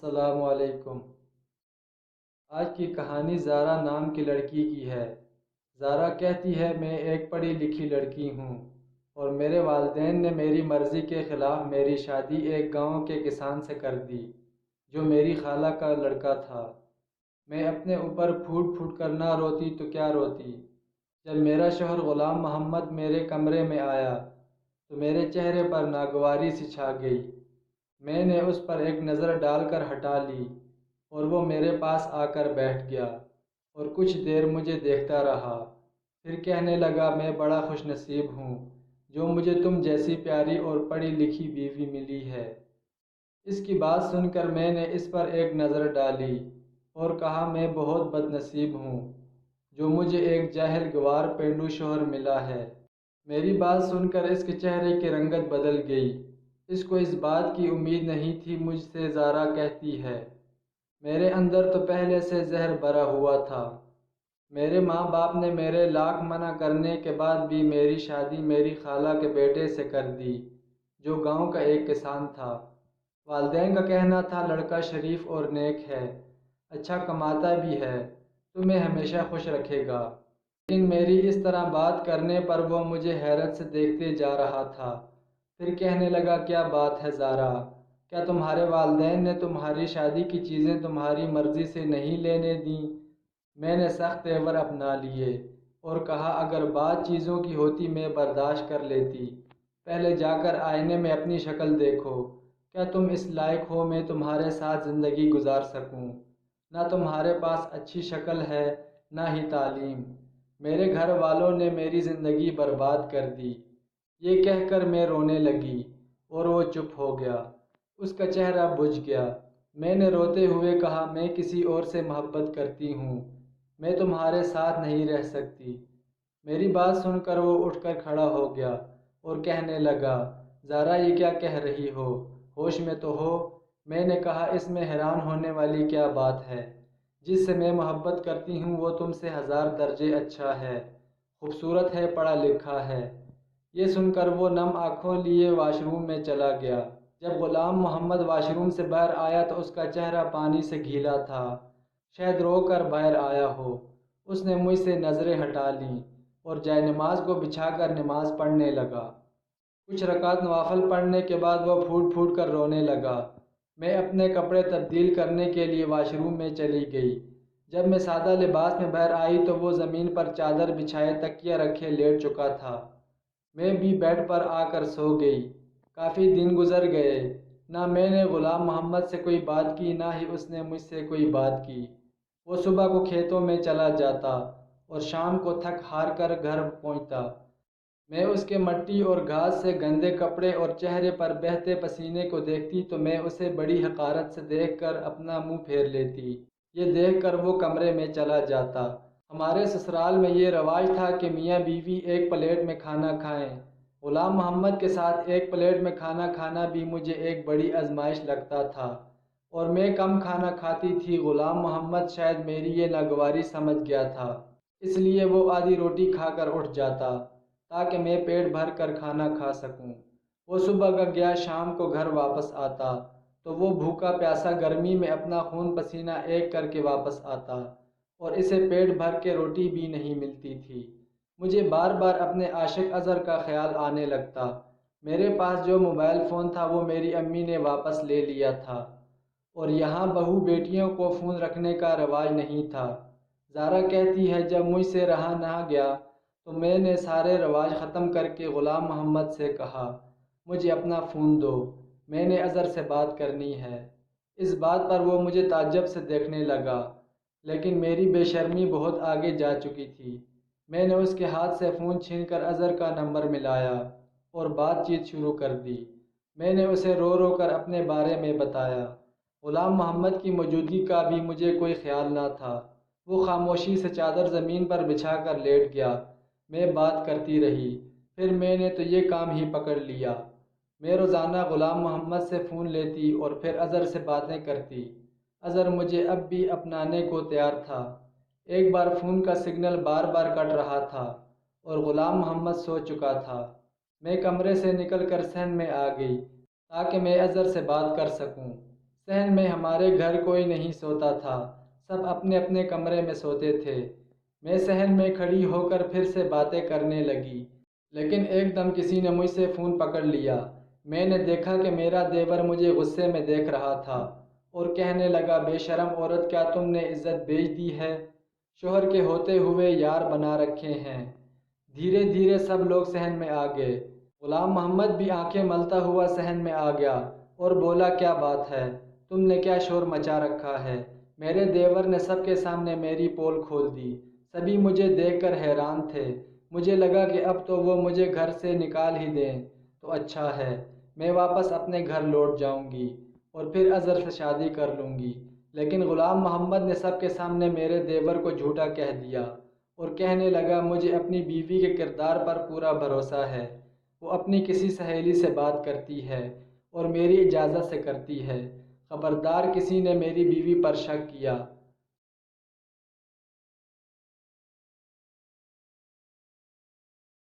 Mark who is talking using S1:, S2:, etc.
S1: السلام علیکم۔ آج کی کہانی زارا نام کی لڑکی کی ہے۔ زارا کہتی ہے میں ایک پڑھی لکھی لڑکی ہوں اور میرے والدین نے میری مرضی کے خلاف میری شادی ایک گاؤں کے کسان سے کر دی جو میری خالہ کا لڑکا تھا۔ میں اپنے اوپر پھوٹ پھوٹ کر نہ روتی تو کیا روتی۔ جب میرا شوہر غلام محمد میرے کمرے میں آیا تو میرے چہرے پر ناگواری سی چھا گئی۔ میں نے اس پر ایک نظر ڈال کر ہٹا لی اور وہ میرے پاس آ کر بیٹھ گیا اور کچھ دیر مجھے دیکھتا رہا، پھر کہنے لگا میں بڑا خوش نصیب ہوں جو مجھے تم جیسی پیاری اور پڑھی لکھی بیوی ملی ہے۔ اس کی بات سن کر میں نے اس پر ایک نظر ڈالی اور کہا میں بہت بد نصیب ہوں جو مجھے ایک جاہل گوار پینڈو شوہر ملا ہے۔ میری بات سن کر اس کے چہرے کی رنگت بدل گئی۔ اس کو اس بات کی امید نہیں تھی مجھ سے۔ زارا کہتی ہے میرے اندر تو پہلے سے زہر بھرا ہوا تھا۔ میرے ماں باپ نے میرے لاکھ منع کرنے کے بعد بھی میری شادی میری خالہ کے بیٹے سے کر دی جو گاؤں کا ایک کسان تھا۔ والدین کا کہنا تھا لڑکا شریف اور نیک ہے، اچھا کماتا بھی ہے، تمہیں ہمیشہ خوش رکھے گا۔ لیکن میری اس طرح بات کرنے پر وہ مجھے حیرت سے دیکھتے جا رہا تھا۔ پھر کہنے لگا کیا بات ہے زارا، کیا تمہارے والدین نے تمہاری شادی کی چیزیں تمہاری مرضی سے نہیں لینے دیں؟ میں نے سخت تیور اپنا لیے اور کہا اگر بات چیزوں کی ہوتی میں برداشت کر لیتی۔ پہلے جا کر آئینے میں اپنی شکل دیکھو، کیا تم اس لائق ہو میں تمہارے ساتھ زندگی گزار سکوں؟ نہ تمہارے پاس اچھی شکل ہے نہ ہی تعلیم۔ میرے گھر والوں نے میری زندگی برباد کر دی۔ یہ کہہ کر میں رونے لگی اور وہ چپ ہو گیا۔ اس کا چہرہ بجھ گیا۔ میں نے روتے ہوئے کہا میں کسی اور سے محبت کرتی ہوں، میں تمہارے ساتھ نہیں رہ سکتی۔ میری بات سن کر وہ اٹھ کر کھڑا ہو گیا اور کہنے لگا زارا یہ کیا کہہ رہی ہو، ہوش میں تو ہو؟ میں نے کہا اس میں حیران ہونے والی کیا بات ہے، جس سے میں محبت کرتی ہوں وہ تم سے 1000 درجے اچھا ہے، خوبصورت ہے، پڑھا لکھا ہے۔ یہ سن کر وہ نم آنکھوں لیے واش روم میں چلا گیا۔ جب غلام محمد واش روم سے باہر آیا تو اس کا چہرہ پانی سے گھیلا تھا، شاید رو کر باہر آیا ہو۔ اس نے مجھ سے نظریں ہٹا لیں اور جائے نماز کو بچھا کر نماز پڑھنے لگا۔ کچھ رکعت نوافل پڑھنے کے بعد وہ پھوٹ پھوٹ کر رونے لگا۔ میں اپنے کپڑے تبدیل کرنے کے لیے واش روم میں چلی گئی۔ جب میں سادہ لباس میں باہر آئی تو وہ زمین پر چادر بچھائے تکیہ رکھے لیٹ چکا تھا۔ میں بھی بیڈ پر آ کر سو گئی۔ کافی دن گزر گئے، نہ میں نے غلام محمد سے کوئی بات کی نہ ہی اس نے مجھ سے کوئی بات کی۔ وہ صبح کو کھیتوں میں چلا جاتا اور شام کو تھک ہار کر گھر پہنچتا۔ میں اس کے مٹی اور گھاس سے گندے کپڑے اور چہرے پر بہتے پسینے کو دیکھتی تو میں اسے بڑی حقارت سے دیکھ کر اپنا منہ پھیر لیتی۔ یہ دیکھ کر وہ کمرے میں چلا جاتا۔ ہمارے سسرال میں یہ رواج تھا کہ میاں بیوی ایک پلیٹ میں کھانا کھائیں۔ غلام محمد کے ساتھ ایک پلیٹ میں کھانا کھانا بھی مجھے ایک بڑی آزمائش لگتا تھا اور میں کم کھانا کھاتی تھی۔ غلام محمد شاید میری یہ ناگواری سمجھ گیا تھا، اس لیے وہ آدھی روٹی کھا کر اٹھ جاتا تاکہ میں پیٹ بھر کر کھانا کھا سکوں۔ وہ صبح کا گیا، شام کو گھر واپس آتا تو وہ بھوکا پیاسا گرمی میں اپنا خون پسینہ ایک کر کے واپس آتا اور اسے پیٹ بھر کے روٹی بھی نہیں ملتی تھی۔ مجھے بار بار اپنے عاشق اظہر کا خیال آنے لگتا۔ میرے پاس جو موبائل فون تھا وہ میری امی نے واپس لے لیا تھا اور یہاں بہو بیٹیوں کو فون رکھنے کا رواج نہیں تھا۔ زارا کہتی ہے جب مجھ سے رہا نہ گیا تو میں نے سارے رواج ختم کر کے غلام محمد سے کہا مجھے اپنا فون دو، میں نے اظہر سے بات کرنی ہے۔ اس بات پر وہ مجھے تعجب سے دیکھنے لگا، لیکن میری بے شرمی بہت آگے جا چکی تھی۔ میں نے اس کے ہاتھ سے فون چھین کر اظہر کا نمبر ملایا اور بات چیت شروع کر دی۔ میں نے اسے رو رو کر اپنے بارے میں بتایا۔ غلام محمد کی موجودگی کا بھی مجھے کوئی خیال نہ تھا۔ وہ خاموشی سے چادر زمین پر بچھا کر لیٹ گیا۔ میں بات کرتی رہی، پھر میں نے تو یہ کام ہی پکڑ لیا۔ میں روزانہ غلام محمد سے فون لیتی اور پھر اظہر سے باتیں کرتی۔ اظہر مجھے اب بھی اپنانے کو تیار تھا۔ ایک بار فون کا سگنل بار بار کٹ رہا تھا اور غلام محمد سو چکا تھا۔ میں کمرے سے نکل کر صحن میں آ گئی تاکہ میں اظہر سے بات کر سکوں۔ صحن میں ہمارے گھر کوئی نہیں سوتا تھا، سب اپنے اپنے کمرے میں سوتے تھے۔ میں صحن میں کھڑی ہو کر پھر سے باتیں کرنے لگی، لیکن ایک دم کسی نے مجھ سے فون پکڑ لیا۔ میں نے دیکھا کہ میرا دیور مجھے غصے میں دیکھ رہا تھا اور کہنے لگا، بے شرم عورت، کیا تم نے عزت بیچ دی ہے؟ شوہر کے ہوتے ہوئے یار بنا رکھے ہیں۔ دھیرے دھیرے سب لوگ صحن میں آ گئے۔ غلام محمد بھی آنکھیں ملتا ہوا صحن میں آ گیا اور بولا، کیا بات ہے؟ تم نے کیا شور مچا رکھا ہے؟ میرے دیور نے سب کے سامنے میری پول کھول دی۔ سبھی مجھے دیکھ کر حیران تھے۔ مجھے لگا کہ اب تو وہ مجھے گھر سے نکال ہی دیں تو اچھا ہے، میں واپس اپنے گھر لوٹ جاؤں گی اور پھر اظہر سے شادی کر لوں گی۔ لیکن غلام محمد نے سب کے سامنے میرے دیور کو جھوٹا کہہ دیا اور کہنے لگا، مجھے اپنی بیوی کے کردار پر پورا بھروسہ ہے، وہ اپنی کسی سہیلی سے بات کرتی ہے اور میری اجازت سے کرتی ہے۔ خبردار کسی نے میری بیوی پر شک کیا